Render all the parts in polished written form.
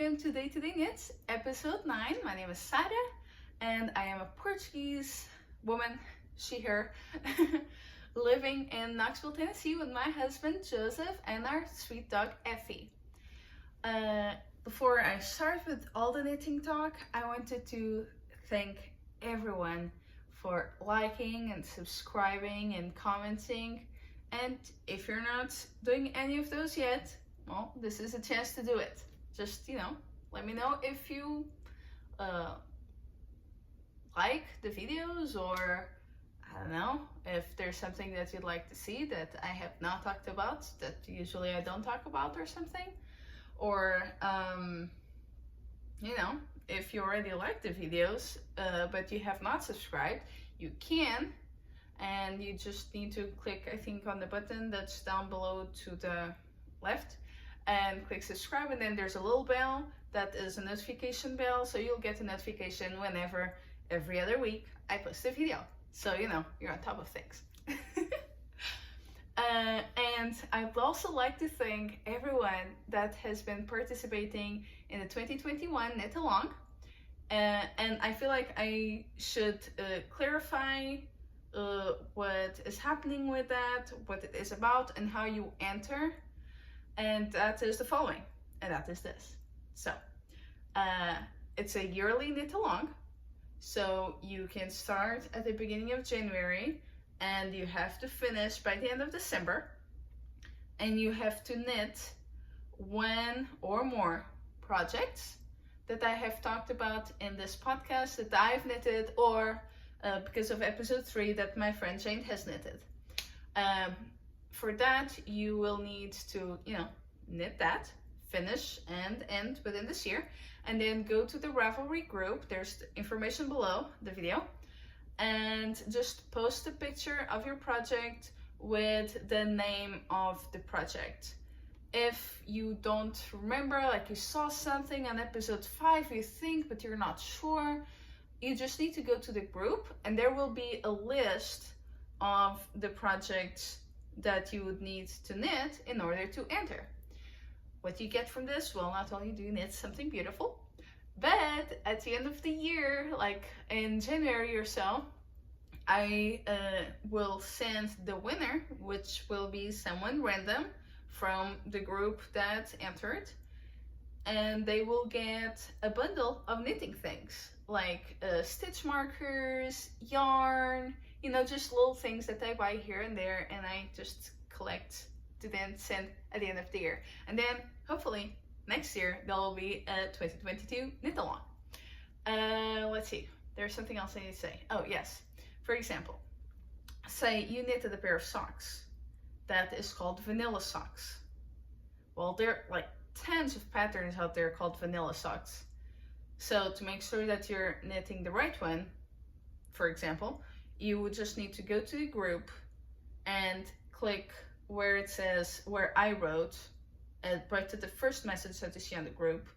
welcome to Day to Day Knits, episode 9. My name is Sara, and I am a Portuguese woman, she, her, living in Knoxville, Tennessee with my husband Joseph and our sweet dog Effie. Before I start with all the knitting talk, I wanted to thank everyone for liking and subscribing and commenting. And if you're not doing any of those yet, well, this is a chance to do it. Just, let me know if you like the videos, or I don't know, if there's something that you'd like to see that I have not talked about, that usually I don't talk about or something. Or, if you already like the videos, but you have not subscribed, you can. And you just need to click, I think, on the button that's down below to the left and click subscribe, and then there's a little bell that is a notification bell, so you'll get a notification whenever, every other week, I post a video. So, you're on top of things. And I'd also like to thank everyone that has been participating in the 2021 Knit Along. And I feel like I should clarify what is happening with that, what it is about, and how you enter. And that is the following, and that is this. So it's a yearly knit along, so you can start at the beginning of January and you have to finish by the end of December, and you have to knit one or more projects that I have talked about in this podcast that I've knitted, or because of episode 3 that my friend Jane has knitted. For that, you will need to, knit that, finish and end within this year, and then go to the Ravelry group. There's information below the video, and just post a picture of your project with the name of the project. If you don't remember, like you saw something on episode 5, you think, but you're not sure, you just need to go to the group, and there will be a list of the projects that you would need to knit in order to enter. What you get from this, well, not only do you knit something beautiful, but at the end of the year, like in January or so, I will send the winner, which will be someone random from the group that entered, and they will get a bundle of knitting things, like stitch markers, yarn, just little things that I buy here and there, and I just collect to then send at the end of the year. And then hopefully next year there will be a 2022 knit along. Let's see, there's something else I need to say. Oh yes, for example, say you knitted a pair of socks that is called vanilla socks. Well, there are like tons of patterns out there called vanilla socks. So to make sure that you're knitting the right one, for example, you would just need to go to the group and click where it says, where I wrote, right to the first message that you see on the group,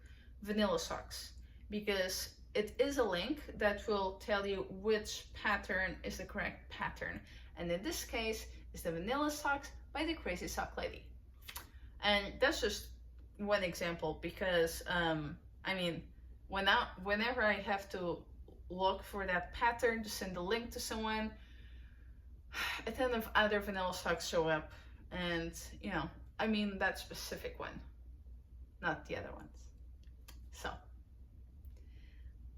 vanilla socks, because it is a link that will tell you which pattern is the correct pattern. And in this case, it's the vanilla socks by the Crazy Sock Lady. And that's just one example, because whenever I have to look for that pattern to send a link to someone, a ton of other vanilla socks show up, and that specific one, not the other ones. So,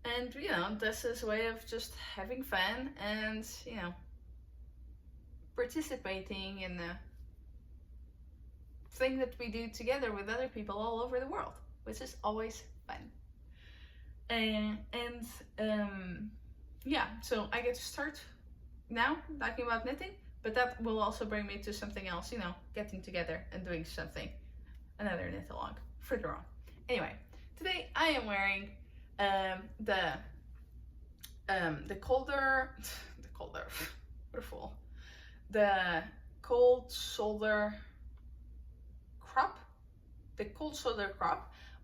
and this is a way of just having fun and participating in the thing that we do together with other people all over the world, which is always fun. So I get to start now talking about knitting, but that will also bring me to something else, getting together and doing something, another knit along further on. Anyway, today I am wearing the cold shoulder crop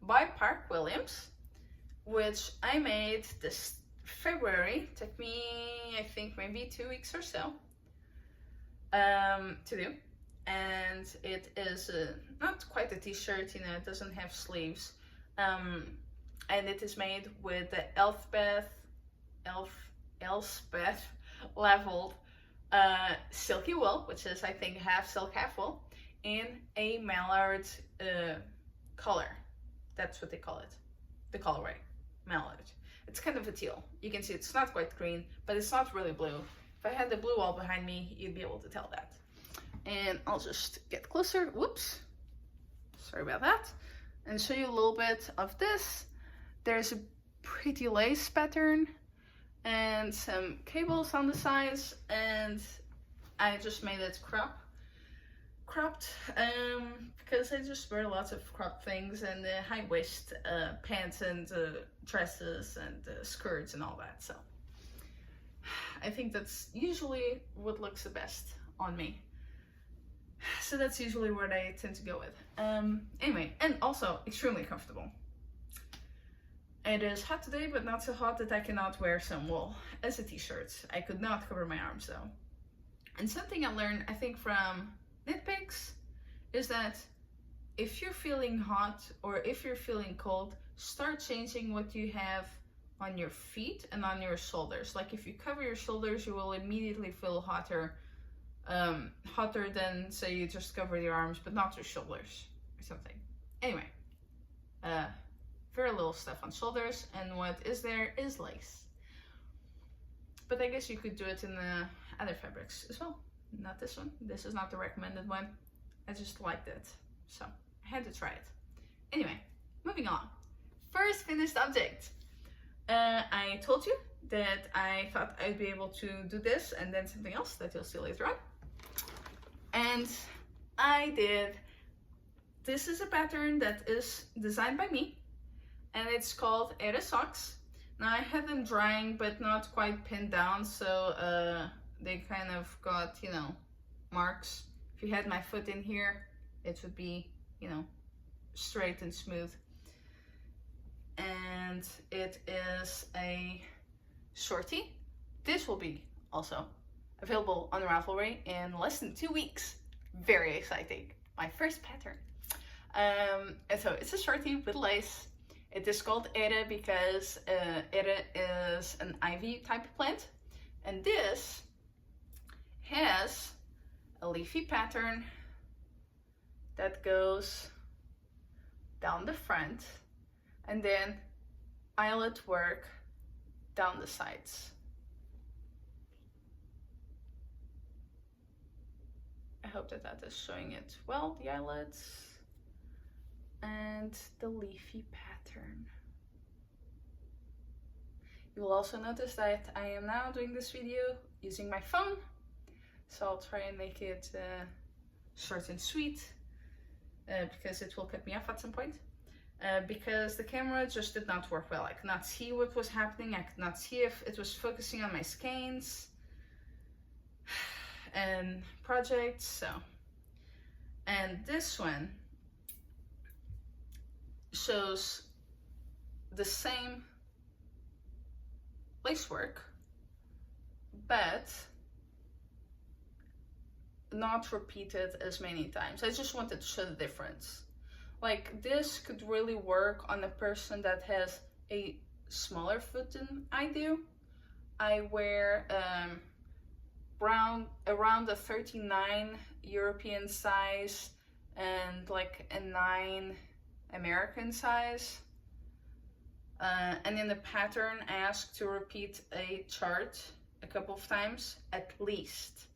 by Park Williams, which I made this February. Took me, I think, maybe 2 weeks or so to do. And it is not quite a t-shirt, it doesn't have sleeves, And it is made with the Elsebeth Lavold silky wool, which is I think half silk, half wool, in a Mallard color. That's what they call it, the colorway, Mallard. It's kind of a teal. You can see it's not quite green, but it's not really blue. If I had the blue wall behind me, you'd be able to tell that. And I'll just get closer. Whoops. Sorry about that. And show you a little bit of this. There's a pretty lace pattern and some cables on the sides, and I just made it cropped because I just wear lots of cropped things and high waist pants and dresses and skirts and all that. So I think that's usually what looks the best on me. So that's usually what I tend to go with. Anyway, and also extremely comfortable. It is hot today, but not so hot that I cannot wear some wool as a t-shirt. I could not cover my arms though. And something I learned, I think, from Knitpicks is that if you're feeling hot or if you're feeling cold, start changing what you have on your feet and on your shoulders. Like if you cover your shoulders, you will immediately feel hotter than say you just cover your arms but not your shoulders or something. Anyway, very little stuff on shoulders, and what is there is lace. But I guess you could do it in other fabrics as well. Not this one. This is not the recommended one. I just liked it, so I had to try it. Anyway, moving on. First finished object. I told you that I thought I'd be able to do this and then something else that you'll see later on. And I did. This is a pattern that is designed by me, and it's called Hera socks. Now I have them drying but not quite pinned down, so they kind of got, you know, marks. If you had my foot in here, it would be, you know, straight and smooth. And it is a shorty. This will be also available on Ravelry in less than 2 weeks. Very exciting. My first pattern. And so it's a shorty with lace. It is called Hera because Hera is an ivy type of plant. And this has a leafy pattern that goes down the front and then eyelet work down the sides. I hope that that is showing it well, the eyelets and the leafy pattern. You will also notice that I am now doing this video using my phone, so I'll try and make it short and sweet because it will cut me off at some point. Because the camera just did not work well. I could not see what was happening. I could not see if it was focusing on my skeins and projects. So, and this one shows the same lace work, but not repeated as many times. I just wanted to show the difference. Like, this could really work on a person that has a smaller foot than I do. I wear around a 39 European size and like a 9 American size. And in the pattern, I asked to repeat a chart a couple of times at least.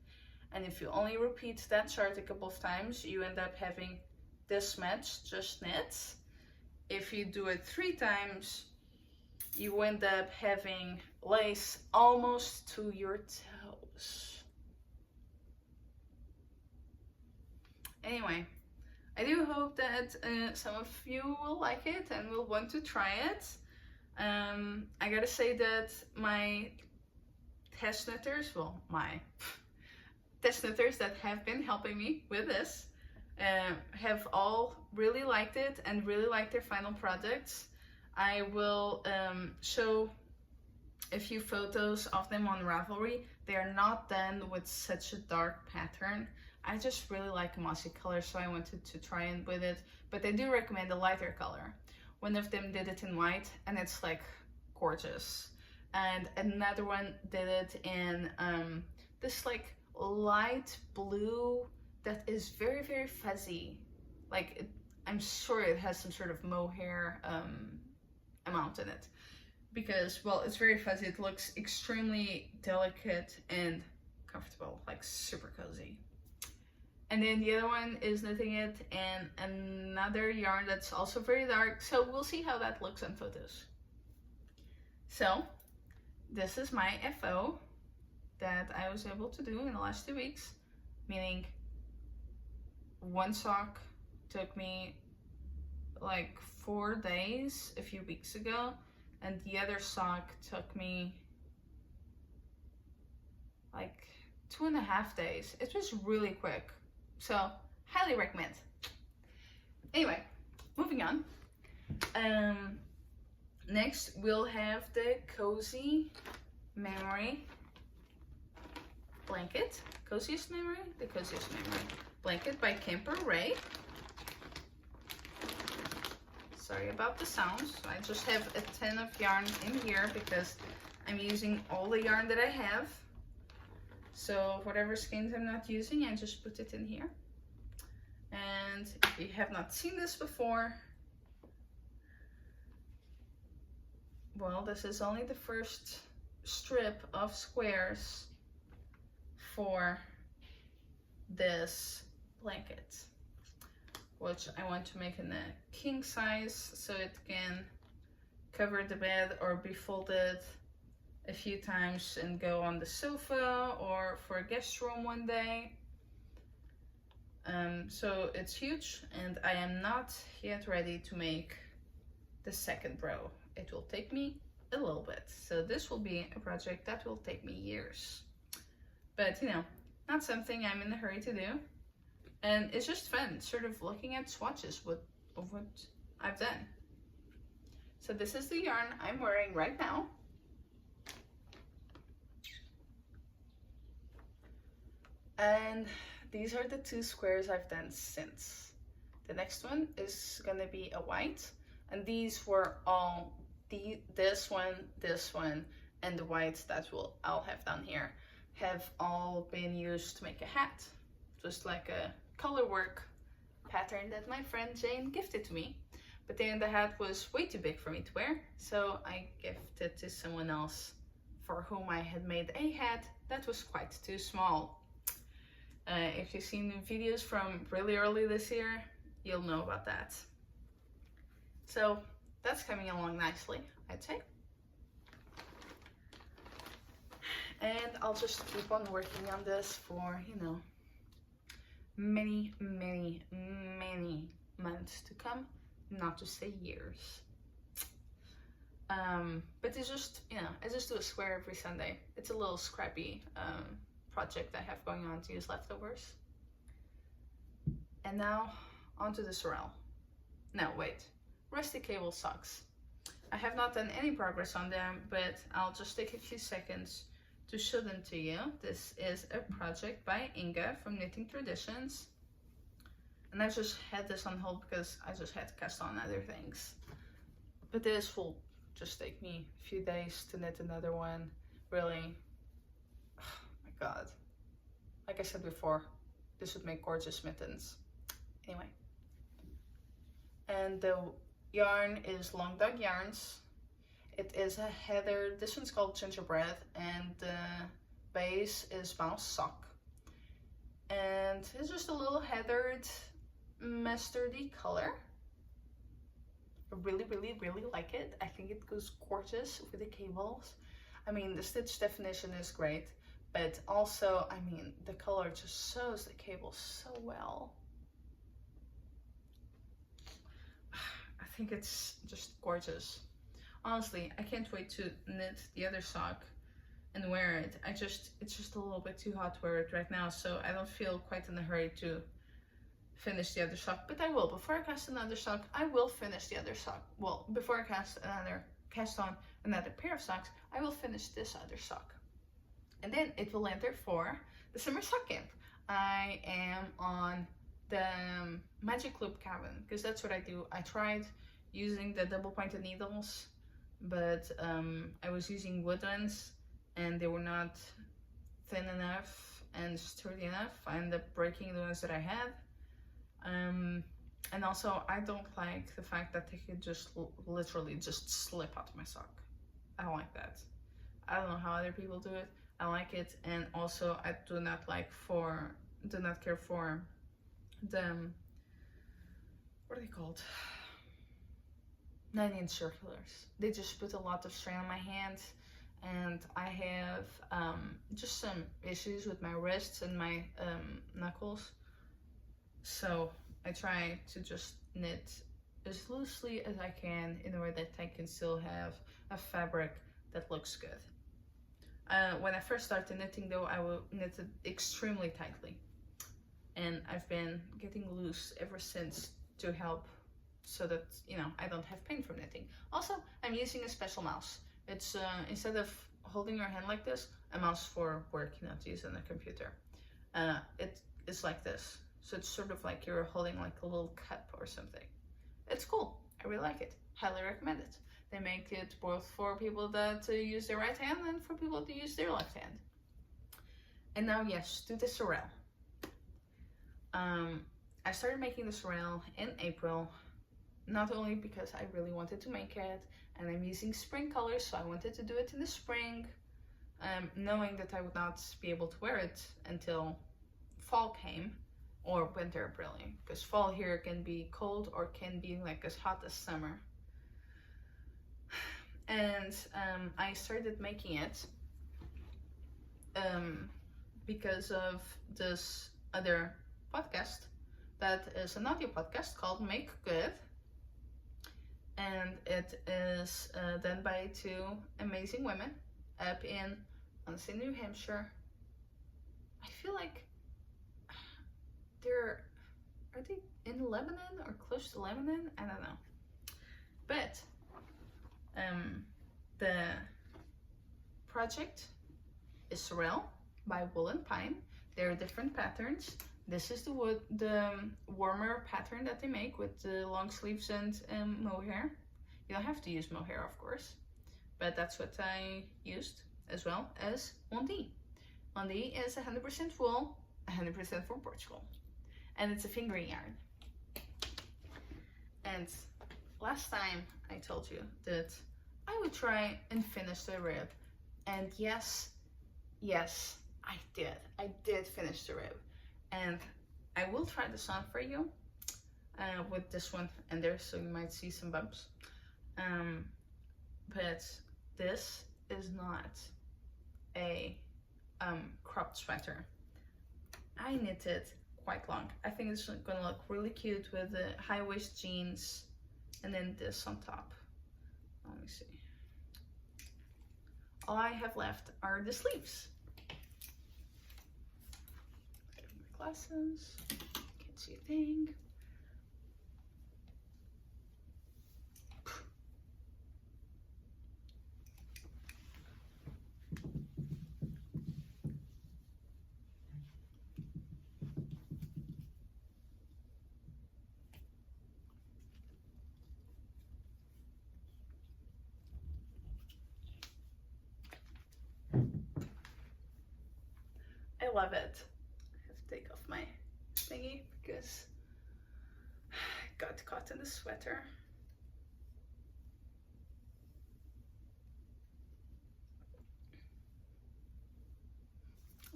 And if you only repeat that chart a couple of times, you end up having this much just knits. If you do it 3 times, you end up having lace almost to your toes. Anyway, I do hope that some of you will like it and will want to try it. I gotta say that my test knitters, well, my test knitters that have been helping me with this have all really liked it and really liked their final products. I will show a few photos of them on Ravelry. They are not done with such a dark pattern. I just really like a mossy color, so I wanted to try it with it, but I do recommend a lighter color. One of them did it in white, and it's like gorgeous. And another one did it in this like light blue that is very, very fuzzy. Like I'm sure it has some sort of mohair amount in it, because, well, it's very fuzzy. It looks extremely delicate and comfortable, like super cozy. And then the other one is knitting it in another yarn that's also very dark, so we'll see how that looks on photos. So this is my FO that I was able to do in the last 2 weeks, meaning one sock took me like 4 days a few weeks ago, and the other sock took me like 2.5 days. It was really quick, so highly recommend. Anyway, moving on. Next we'll have the Cozy Memory blanket. Coziest Memory? The Coziest Memory blanket by Kemper Wray. Sorry about the sounds. I just have a ton of yarn in here because I'm using all the yarn that I have. So whatever skeins I'm not using, I just put it in here. And if you have not seen this before, well, this is only the first strip of squares for this blanket, which I want to make in a king size so it can cover the bed or be folded a few times and go on the sofa or for a guest room one day. So it's huge, and I am not yet ready to make the second row. It will take me a little bit. So this will be a project that will take me years. But you know, not something I'm in a hurry to do. And it's just fun, sort of looking at swatches of what I've done. So this is the yarn I'm wearing right now. And these are the 2 squares I've done since. The next one is gonna be a white, and these were all this one, and the whites that I'll have down here have all been used to make a hat. Just like a color work pattern that my friend Jane gifted to me. But then the hat was way too big for me to wear, so I gifted it to someone else for whom I had made a hat that was quite too small. If you've seen the videos from really early this year, you'll know about that. So that's coming along nicely, I'd say. And I'll just keep on working on this for, you know, many, many, many months to come, not to say years. But it's just, you know, I just do a square every Sunday. It's a little scrappy project I have going on to use leftovers. And now onto the Sorrel. No, wait, Rustic Cables socks. I have not done any progress on them, but I'll just take a few seconds to show them to you. This is a project by Inga from Knitting Traditions. And I just had this on hold because I just had to cast on other things. But this will just take me a few days to knit another one. Really, oh my god. Like I said before, this would make gorgeous mittens. Anyway. And the yarn is Long Dog Yarns. It is a heather, this one's called Gingerbread, and the base is Mouse Sock. And it's just a little heathered, mustardy color. I really, really, really like it. I think it goes gorgeous with the cables. I mean, the stitch definition is great, but also, I mean, the color just shows the cable so well. I think it's just gorgeous. Honestly, I can't wait to knit the other sock and wear it. It's just a little bit too hot to wear it right now, so I don't feel quite in a hurry to finish the other sock, but I will. Before I cast another sock, I will finish the other sock. Well, before I cast on another pair of socks, I will finish this other sock. And then it will enter for the summer sock camp. I am on the Magic Loop cabin, because that's what I do. I tried using the double pointed needles, but I was using wood ones and they were not thin enough and sturdy enough. I ended up breaking the ones that I had. And also I don't like the fact that they could just literally just slip out of my sock. I don't like that. I don't know how other people do it. I like it, and also I do not care for the, what are they called? 9-inch circulars. They just put a lot of strain on my hands, and I have just some issues with my wrists and my knuckles. So I try to just knit as loosely as I can in a way that I can still have a fabric that looks good. When I first started knitting though, I will knit it extremely tightly. And I've been getting loose ever since to help so that, you know, I don't have pain from knitting. Also, I'm using a special mouse. It's, instead of holding your hand like this, a mouse for work, not to use on a computer. It's like this. So it's sort of like you're holding like a little cup or something. It's cool. I really like it. Highly recommend it. They make it both for people that use their right hand and for people to use their left hand. And now, yes, to the Sorrel. I started making the Sorrel in April, not only because I really wanted to make it, and I'm using spring colors, so I wanted to do it in the spring, knowing that I would not be able to wear it until fall came, or winter really, because fall here can be cold or can be like as hot as summer. And I started making it because of this other podcast that is an audio podcast called Make Good, and it is done by two amazing women up in, honestly, New Hampshire. I feel like are they in Lebanon or close to Lebanon? I don't know. But the project is Sorrel by Wool and Pine. There are different patterns. This is the warmer pattern that they make with the long sleeves and mohair. You don't have to use mohair, of course, but that's what I used, as well as Mondim. Mondim is 100% wool, 100% from Portugal, and it's a fingering yarn. And last time I told you that I would try and finish the rib, and yes, I did. I did finish the rib, and I will try this on for you with this one in there, so you might see some bumps. But this is not a cropped sweater. I knitted quite long. I think it's gonna look really cute with the high waist jeans and then this on top. Let me see. All I have left are the sleeves. My glasses, can't see a thing. I love it. I have to take off my thingy because I got caught in the sweater.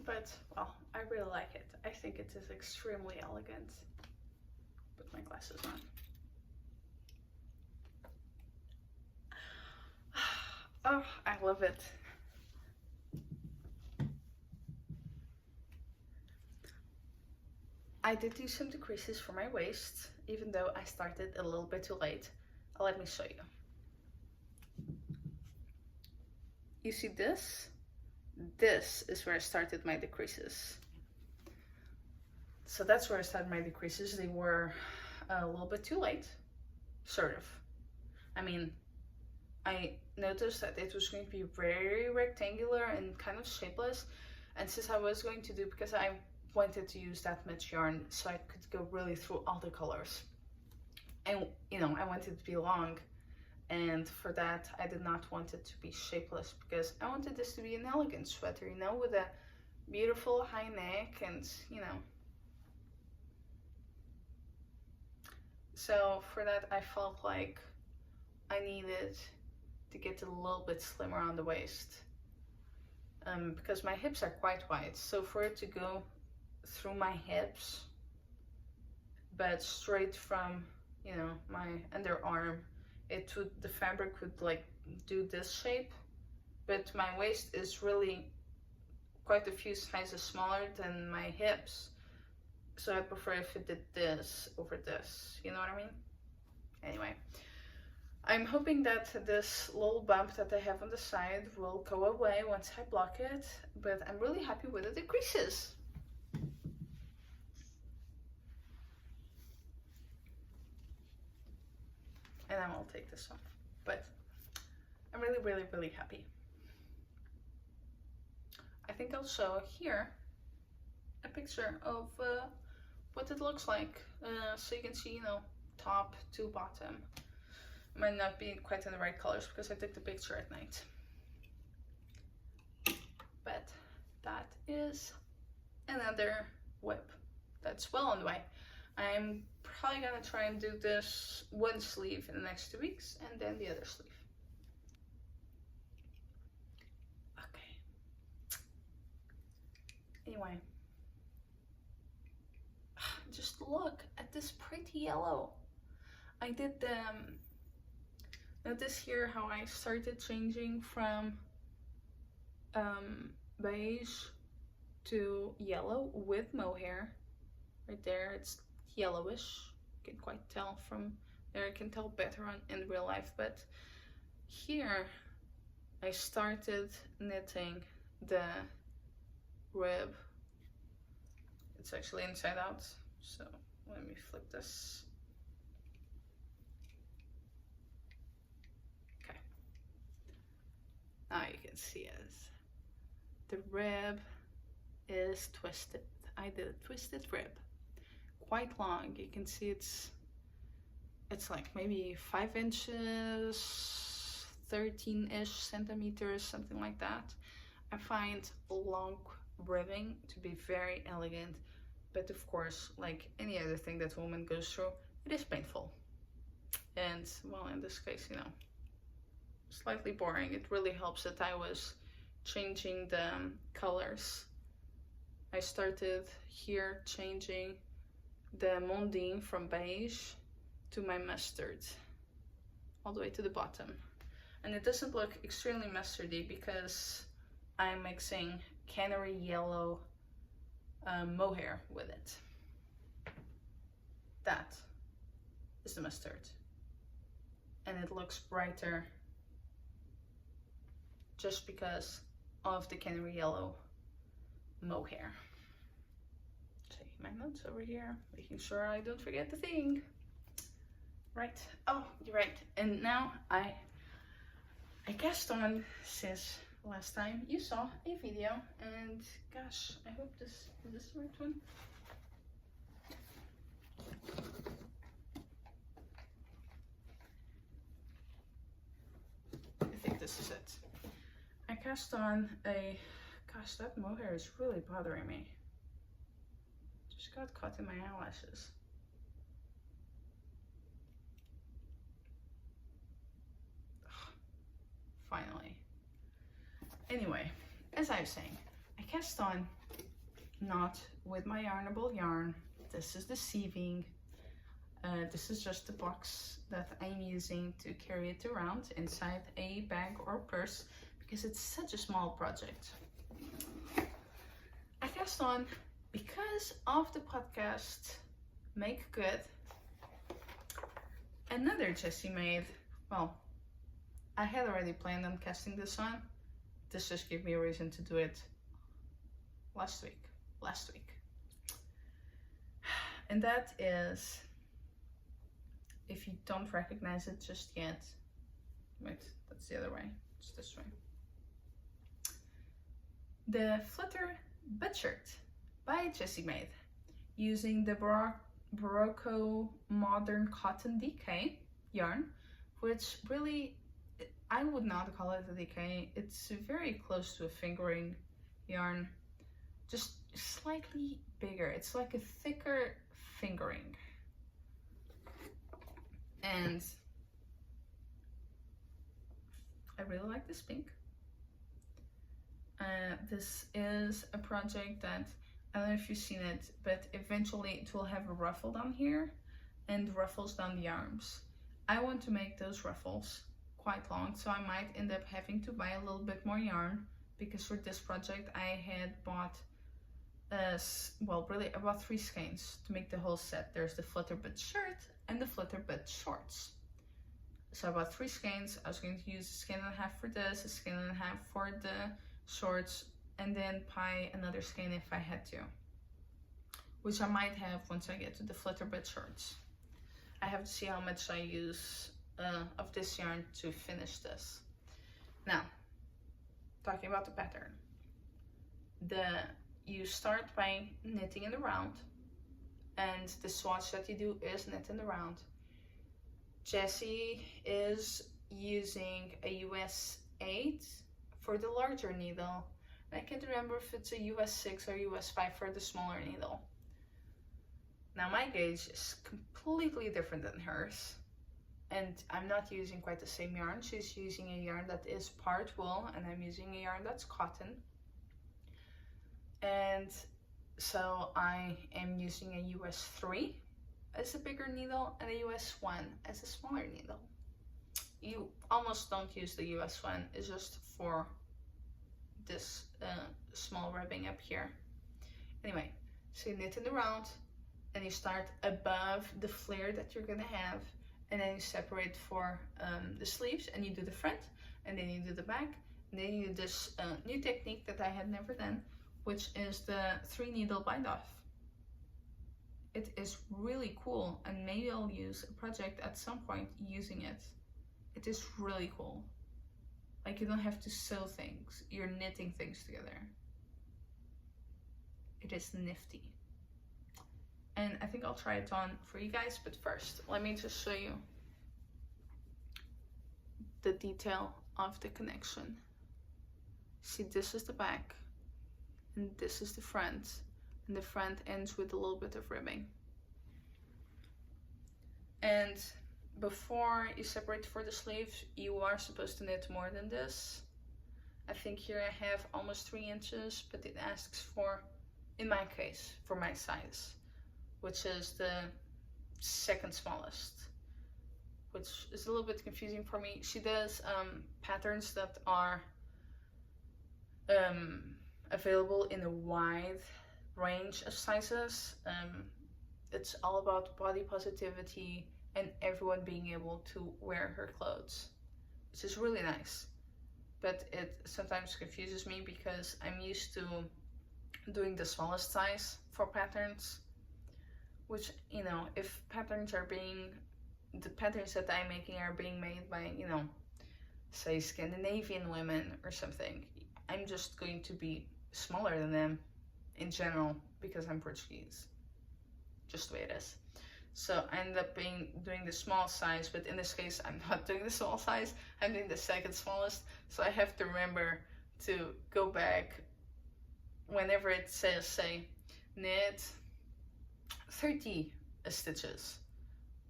But, well, I really like it. I think it is extremely elegant. Put my glasses on. Oh, I love it. I did do some decreases for my waist, even though I started a little bit too late. Let me show you. You see this? This is where I started my decreases. So that's where I started my decreases. They were a little bit too late, sort of. I mean, I noticed that it was going to be very rectangular and kind of shapeless. And since I was going to do, because I wanted to use that much yarn so I could go really through all the colors. And, you know, I want it to be long. And for that, I did not want it to be shapeless because I wanted this to be an elegant sweater, you know, with a beautiful high neck and, you know. So for that, I felt like I needed to get a little bit slimmer on the waist. Because my hips are quite wide. So for it to go through my hips, but straight from, you know, my underarm, the fabric would like do this shape, but my waist is really quite a few sizes smaller than my hips, so I prefer if it did this over this, you know what I mean? Anyway, I'm hoping that this little bump that I have on the side will go away once I block it, but I'm really happy with the decreases. And I will take this off, but I'm really, really, really happy. I think I'll show here a picture of what it looks like, so you can see, you know, top to bottom. It might not be quite in the right colors because I took the picture at night, but that is another whip that's well on the way. I'm probably gonna try and do this one sleeve in the next 2 weeks and then the other sleeve. Okay. Anyway, just look at this pretty yellow. I did notice here how I started changing from beige to yellow with mohair. Right there, it's yellowish. You can quite tell from there. I can tell better in real life, but here I started knitting the rib. It's actually inside out, so let me flip this. Okay, now you can see it. The rib is twisted. I did a twisted rib, quite long. You can see it's like maybe 5 inches, 13-ish centimeters, something like that. I find long ribbing to be very elegant, but of course, like any other thing that a woman goes through, it is painful. And well, in this case, you know, slightly boring. It really helps that I was changing the colors. I started here changing the Mondim from beige to my mustard all the way to the bottom, and it doesn't look extremely mustardy because I'm mixing canary yellow mohair with it. That is the mustard, and it looks brighter just because of the canary yellow mohair. Checking my notes over here, making sure I don't forget the thing. Right, oh, you're right. And now I cast on since last time you saw a video, and gosh, I hope this is the right one. I think this is it. I cast on a, gosh, that mohair is really bothering me. Just got caught in my eyelashes. Finally. Anyway, as I was saying, I cast on not with my yarnable yarn. This is the sieving. This is just the box that I'm using to carry it around inside a bag or purse because it's such a small project. I cast on because of the podcast Make Good, another Jessie made, well, I had already planned on casting this on. This just gave me a reason to do it last week. And that is, if you don't recognize it just yet, wait, that's the other way, it's this way. The Flutter Buttshirt by Jessie Maed, using the Berroco Modern Cotton DK yarn, which really, I would not call it a DK. It's very close to a fingering yarn, just slightly bigger. It's like a thicker fingering. And I really like this pink. This is a project that, I don't know if you've seen it, but eventually it will have a ruffle down here and ruffles down the arms. I want to make those ruffles quite long, so I might end up having to buy a little bit more yarn, because for this project I had bought, well, really I bought 3 skeins to make the whole set. There's the Flutter Buttshirt and the Flutter Butshorts. So I bought 3 skeins. I was going to use a skein and a half for this, a skein and a half for the shorts, and then buy another skein if I had to, which I might have once I get to the Flutter Butshorts. I have to see how much I use of this yarn to finish this. Now, talking about the pattern. You start by knitting in the round, and the swatch that you do is knit in the round. Jessie is using a US 8 for the larger needle. I can't remember if it's a US 6 or US 5 for the smaller needle. Now my gauge is completely different than hers, and I'm not using quite the same yarn. She's using a yarn that is part wool, and I'm using a yarn that's cotton. And so I am using a US 3 as a bigger needle and a US 1 as a smaller needle. You almost don't use the US 1, it's just for this small ribbing up here. Anyway, so you knit in the round, and you start above the flare that you're gonna have, and then you separate for the sleeves, and you do the front, and then you do the back, and then you do this new technique that I had never done, which is the 3 needle bind off. It is really cool, and maybe I'll use a project at some point using it. It is really cool. Like, you don't have to sew things, you're knitting things together. It is nifty. And I think I'll try it on for you guys, but first, let me just show you the detail of the connection. See, this is the back, and this is the front, and the front ends with a little bit of ribbing. And before you separate for the sleeves, you are supposed to knit more than this. I think here I have almost 3 inches, but it asks for, in my case, for my size, which is the second smallest, which is a little bit confusing for me. She does patterns that are available in a wide range of sizes. It's all about body positivity and everyone being able to wear her clothes, which is really nice. But it sometimes confuses me because I'm used to doing the smallest size for patterns, which, you know, if patterns are being, the patterns that I'm making are being made by, you know, say Scandinavian women or something, I'm just going to be smaller than them in general because I'm Portuguese. Just the way it is. So I end up doing the small size, but in this case I'm not doing the small size, I'm doing the second smallest. So I have to remember to go back whenever it says, say, knit 30 stitches.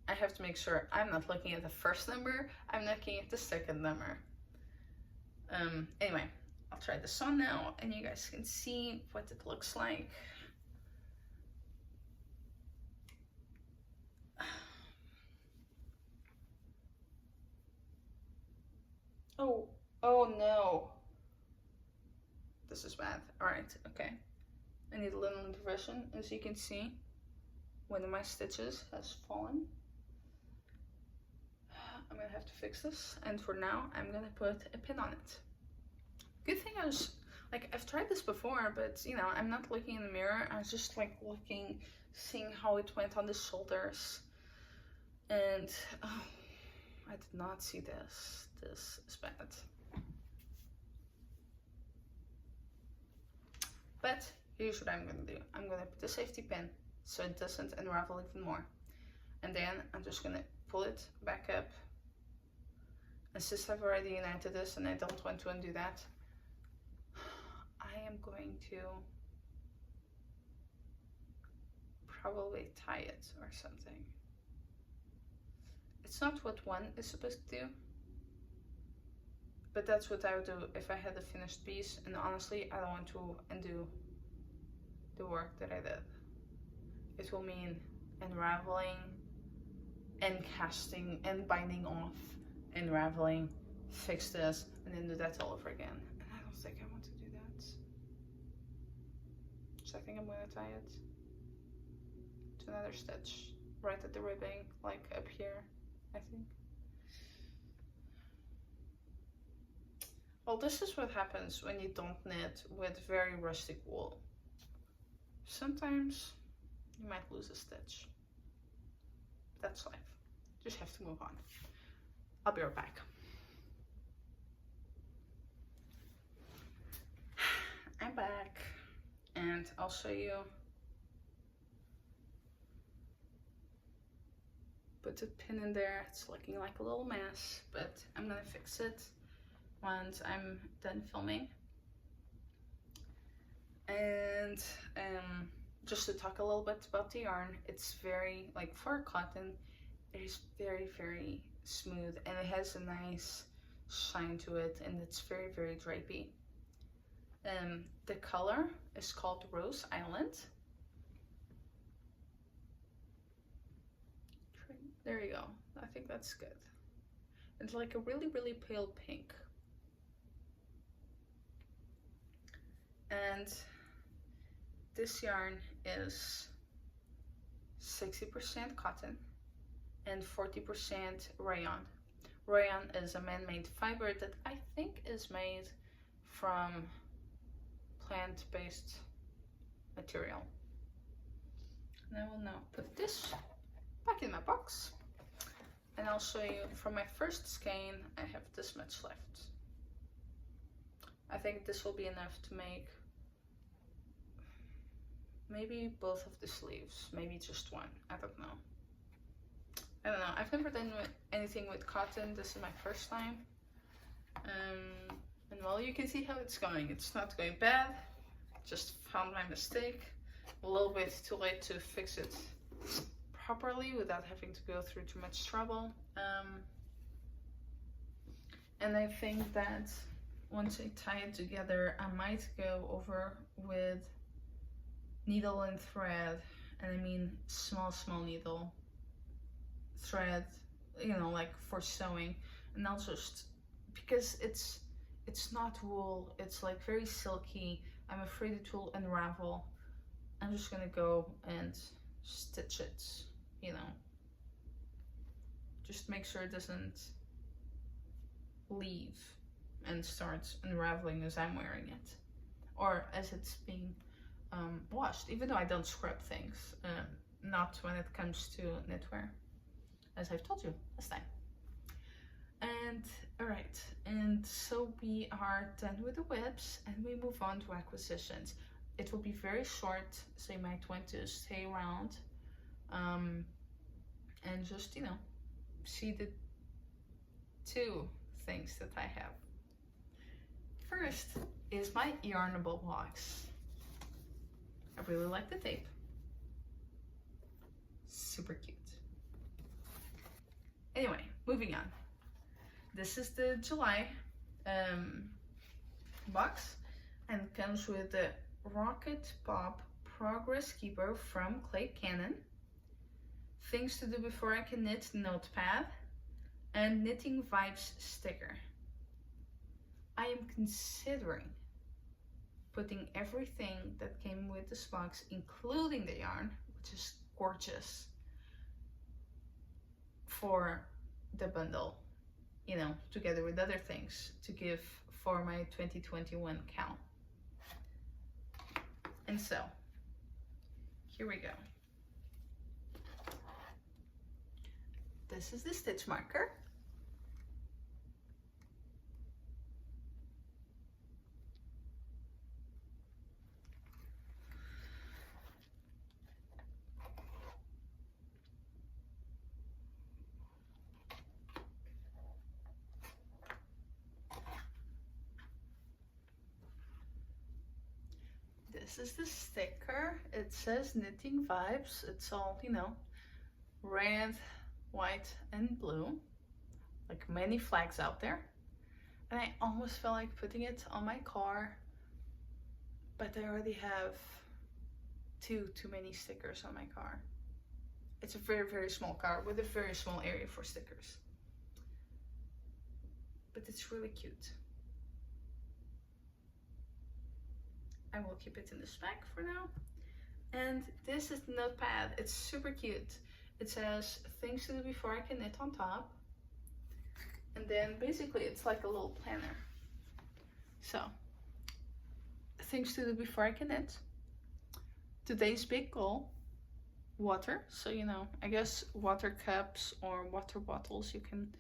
I have to make sure I'm not looking at the first number, I'm looking at the second number. Anyway, I'll try this on now and you guys can see what it looks like. Oh no. This is bad. Alright, okay. I need a little intervention. As you can see, one of my stitches has fallen. I'm gonna have to fix this, and for now I'm gonna put a pin on it. Good thing I was, like, I've tried this before, but you know, I'm not looking in the mirror, I was just like looking, seeing how it went on the shoulders, and oh, I did not see this. This is bad. But here's what I'm gonna do. I'm gonna put a safety pin so it doesn't unravel even more. And then I'm just gonna pull it back up. And since I've already united this and I don't want to undo that, I am going to probably tie it or something. It's not what one is supposed to do, but that's what I would do if I had a finished piece. And honestly, I don't want to undo the work that I did. It will mean unraveling and casting and binding off, unraveling, fix this, and then do that all over again. And I don't think I want to do that. So I think I'm gonna tie it to another stitch right at the ribbing, like up here, I think. Well, this is what happens when you don't knit with very rustic wool. Sometimes you might lose a stitch. That's life. Just have to move on. I'll be right back. I'm back and I'll show you. Put a pin in there. It's looking like a little mess, but I'm gonna fix it once I'm done filming. And just to talk a little bit about the yarn, it's very, like for cotton, it is very, very smooth and it has a nice shine to it, and it's very, very drapey. The color is called Rose Island. There you go. I think that's good. It's like a really, really pale pink. And this yarn is 60% cotton and 40% rayon. Rayon is a man-made fiber that I think is made from plant-based material. And I will now put this back in my box, and I'll show you from my first skein. I have this much left. I think this will be enough to make maybe both of the sleeves, maybe just one. I don't know. I've never done anything with cotton. This is my first time. And well, you can see how it's going. It's not going bad. Just found my mistake. A little bit too late to fix it properly without having to go through too much trouble. And I think that once I tie it together, I might go over with needle and thread, and I mean small needle thread, you know, like for sewing. And I'll just, because it's not wool, it's like very silky, I'm afraid it will unravel. I'm just gonna go and stitch it, you know, just make sure it doesn't leave and start unraveling as I'm wearing it, or as it's being washed, even though I don't scrub things, not when it comes to knitwear, as I've told you last time. And alright, and so we are done with the webs and we move on to acquisitions. It will be very short, so you might want to stay around and just, you know, see the two things that I have. First is my yarnable box. I really like the tape. Super cute. Anyway, moving on. This is the July box and comes with the Rocket Pop Progress Keeper from Clay Cannon, Things to Do Before I Can Knit notepad, and Knitting Vibes sticker. I am considering putting everything that came with this box, including the yarn, which is gorgeous, for the bundle, you know, together with other things to give for my 2021 count. And so, here we go. This is the stitch marker. this is the sticker. It says knitting vibes. It's all, you know, red, white, and blue. Like many flags out there. And I almost feel like putting it on my car, but I already have too many stickers on my car. It's a very, very small car with a very small area for stickers. But it's really cute. I will keep it in this bag for now. And this is the notepad. It's super cute. It says things to do before I can knit on top. And then basically it's like a little planner. So, things to do before I can knit. Today's big goal. Water. So, you know, I guess water cups or water bottles, you can,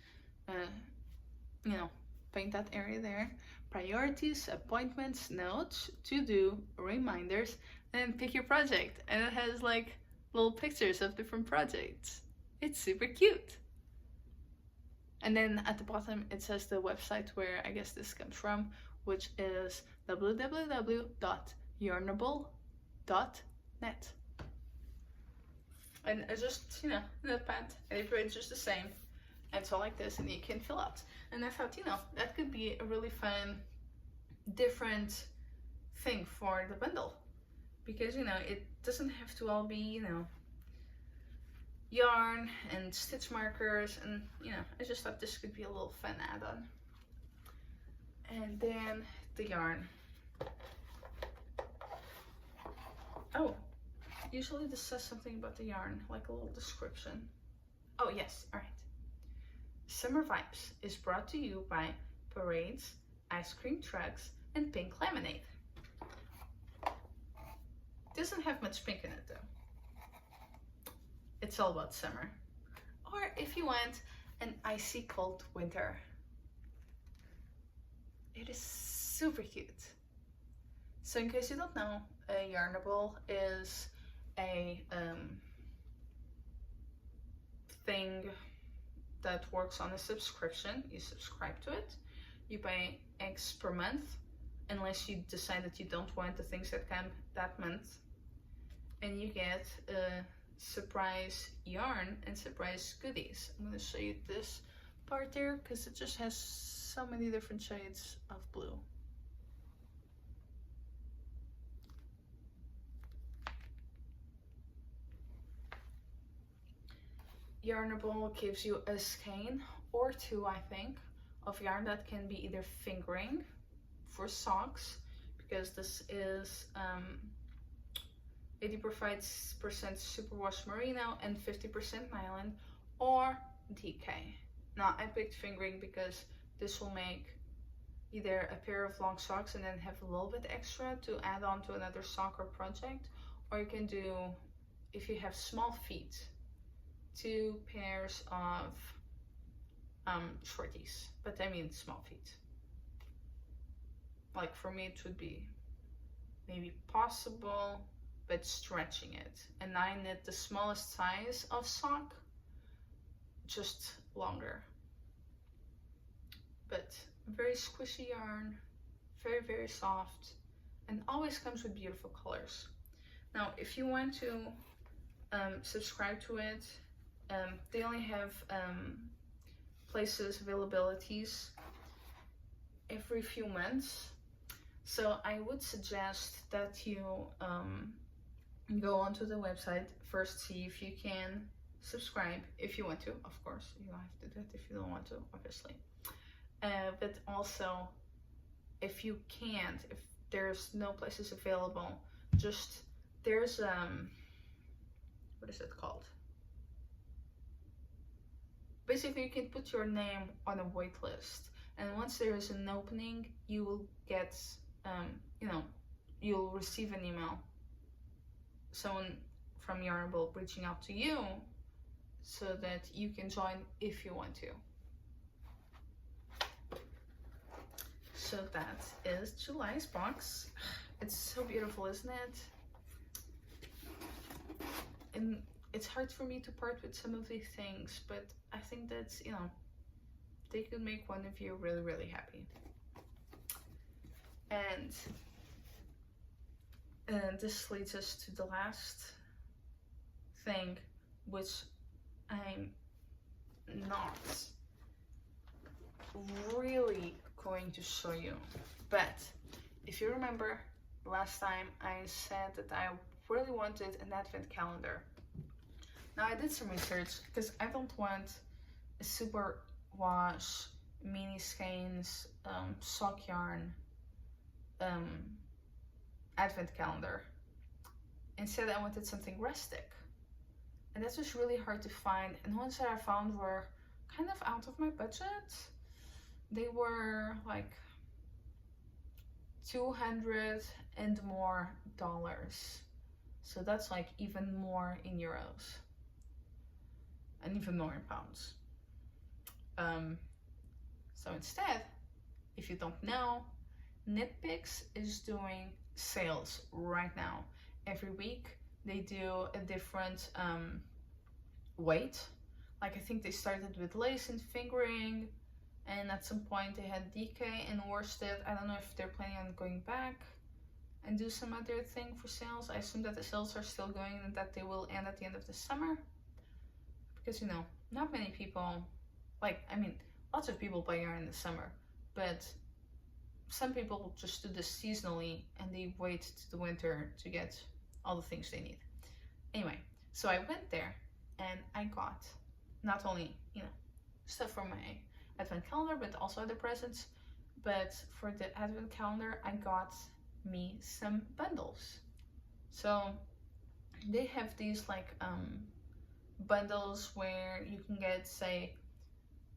you know, paint that area there. Priorities, appointments, notes, to do, reminders, and pick your project. And it has like little pictures of different projects. It's super cute. And then at the bottom it says the website where I guess this comes from, which is www.yarnable.net. And it's just, you know, notepad, and it's just the same. And it's all like this, and you can fill out. And I thought, you know, that could be a really fun, different thing for the bundle. Because, you know, it doesn't have to all be, you know, yarn and stitch markers. And, you know, I just thought this could be a little fun add-on. And then the yarn. Oh, usually this says something about the yarn, like a little description. Oh, yes, all right. Summer Vibes is brought to you by parades, ice cream trucks, and pink lemonade. Doesn't have much pink in it though. It's all about summer. Or if you want, an icy cold winter. It is super cute. So in case you don't know, a Yarnable is a thing that works on a subscription. You subscribe to it, you pay X per month, unless you decide that you don't want the things that come that month, and you get a surprise yarn and surprise goodies. I'm going to show you this part there because it just has so many different shades of blue. Yarnable gives you a skein or two, I think, of yarn that can be either fingering for socks, because this is 80% superwash merino and 50% nylon, or DK. Now I picked fingering because this will make either a pair of long socks and then have a little bit extra to add on to another sock or project, or you can do, if you have small feet, 2 pairs of shorties, but I mean small feet. Like for me it would be maybe possible, but stretching it. And I knit the smallest size of sock, just longer. But very squishy yarn, very, very soft, and always comes with beautiful colors. Now, if you want to subscribe to it, they only have places, availabilities every few months. So I would suggest that you go onto the website first, see if you can subscribe, if you want to, of course. You don't have to do it if you don't want to, obviously. But also, if you can't, if there's no places available, just, there's, what is it called? Basically, you can put your name on a wait list, and once there is an opening, you will get, you know, you'll receive an email, someone from Yarnable reaching out to you, so that you can join if you want to. So that is July's box. It's so beautiful, isn't it? And it's hard for me to part with some of these things, but I think that's, you know, they could make one of you really, really happy. And And this leads us to the last thing, which I'm not really going to show you. But if you remember last time, I said that I really wanted an advent calendar. Now I did some research because I don't want a super wash, mini skeins, sock yarn advent calendar. Instead I wanted something rustic. And that was really hard to find, and ones that I found were kind of out of my budget. They were like $200 and more. So that's like even more in euros. And even more in pounds. So instead, if you don't know, Knitpicks is doing sales right now. Every week they do a different weight. Like I think they started with lace and fingering, and at some point they had DK and worsted. I don't know if they're planning on going back and do some other thing for sales. I assume that the sales are still going and that they will end at the end of the summer. Because, you know, not many people, like, I mean, lots of people buy yarn in the summer, but some people just do this seasonally and they wait to the winter to get all the things they need. Anyway, so I went there and I got not only, you know, stuff for my advent calendar, but also other presents. But for the advent calendar, I got me some bundles. So they have these like bundles where you can get, say,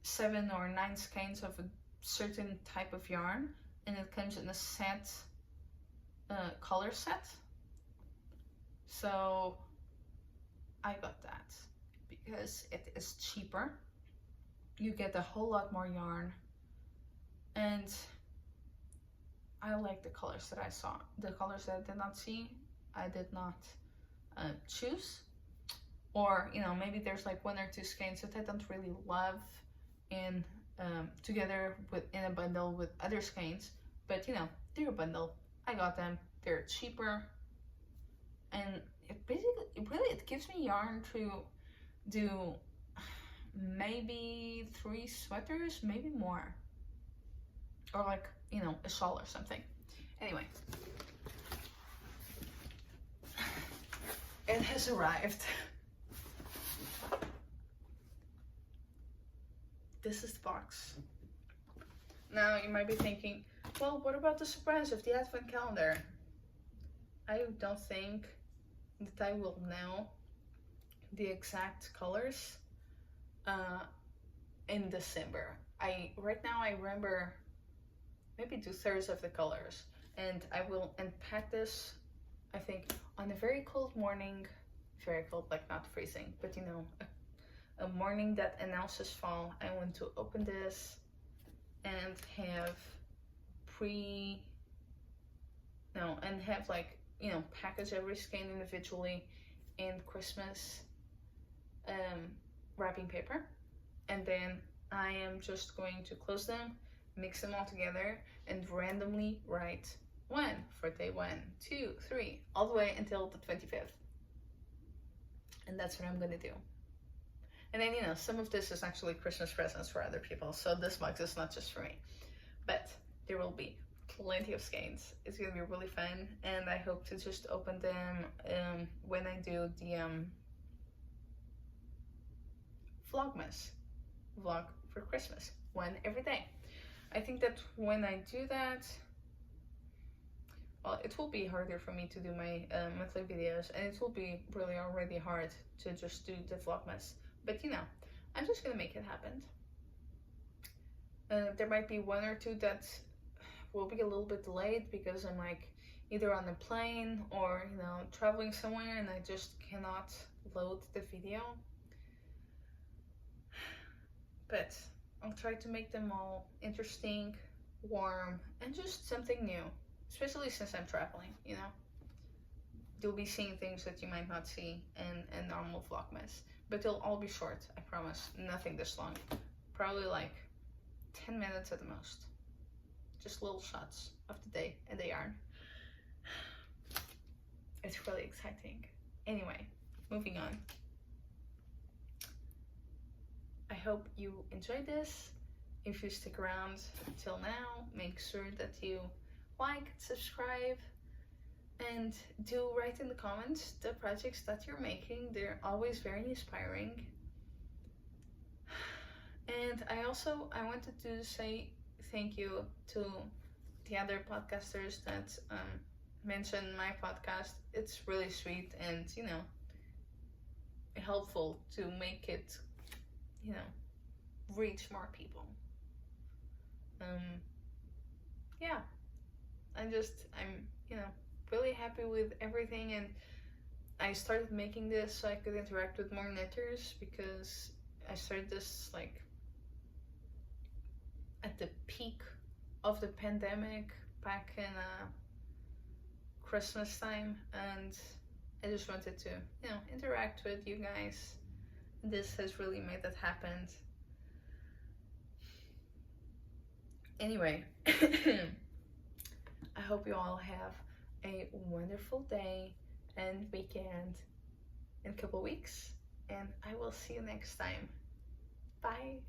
7 or 9 skeins of a certain type of yarn, and it comes in a set, color set. So I got that because it is cheaper. You get a whole lot more yarn, and I like the colors that I saw. The colors that I did not see, I did not choose. Or, you know, maybe there's like 1 or 2 skeins that I don't really love in together with in a bundle with other skeins. But, you know, they're a bundle. I got them. They're cheaper. And it basically, it gives me yarn to do maybe 3 sweaters, maybe more. Or like, you know, a shawl or something. Anyway. It has arrived. This is the box. Now you might be thinking, well, what about the surprise of the advent calendar? I don't think that I will know the exact colors in December. Right now I remember maybe 2/3 of the colors, and I will unpack this, I think, on a very cold morning. Very cold, like not freezing, but you know, a morning that announces fall. I want to open this and have like, you know, package every skein individually in Christmas wrapping paper, and then I am just going to close them, mix them all together, and randomly write 1 for day 1, 2, 3, all the way until the 25th. And that's what I'm gonna do. And then, you know, some of this is actually Christmas presents for other people, so this box is not just for me. But there will be plenty of skeins. It's gonna be really fun, and I hope to just open them when I do the Vlogmas vlog for Christmas, 1 every day. I think that when I do that, well, it will be harder for me to do my monthly videos, and it will be really already hard to just do the Vlogmas. But you know, I'm just gonna make it happen. There might be 1 or 2 that will be a little bit delayed because I'm like either on a plane or, you know, traveling somewhere and I just cannot load the video. But I'll try to make them all interesting, warm, and just something new, especially since I'm traveling, you know. You'll be seeing things that you might not see in a normal Vlogmas, but they'll all be short, I promise. Nothing this long. Probably like 10 minutes at the most. Just little shots of the day and the yarn. it's really exciting. Anyway, moving on. I hope you enjoyed this. If you stick around till now, make sure that you like, subscribe, and do write in the comments the projects that you're making. They're always very inspiring. And I wanted to say thank you to the other podcasters that mention my podcast. It's really sweet and, you know, helpful to make it, you know, reach more people. Yeah, I'm, you know, really happy with everything, and I started making this so I could interact with more knitters, because I started this like at the peak of the pandemic back in Christmas time, and I just wanted to, you know, interact with you guys. This has really made that happen. Anyway, I hope you all have a wonderful day and weekend in a couple weeks, and I will see you next time. Bye.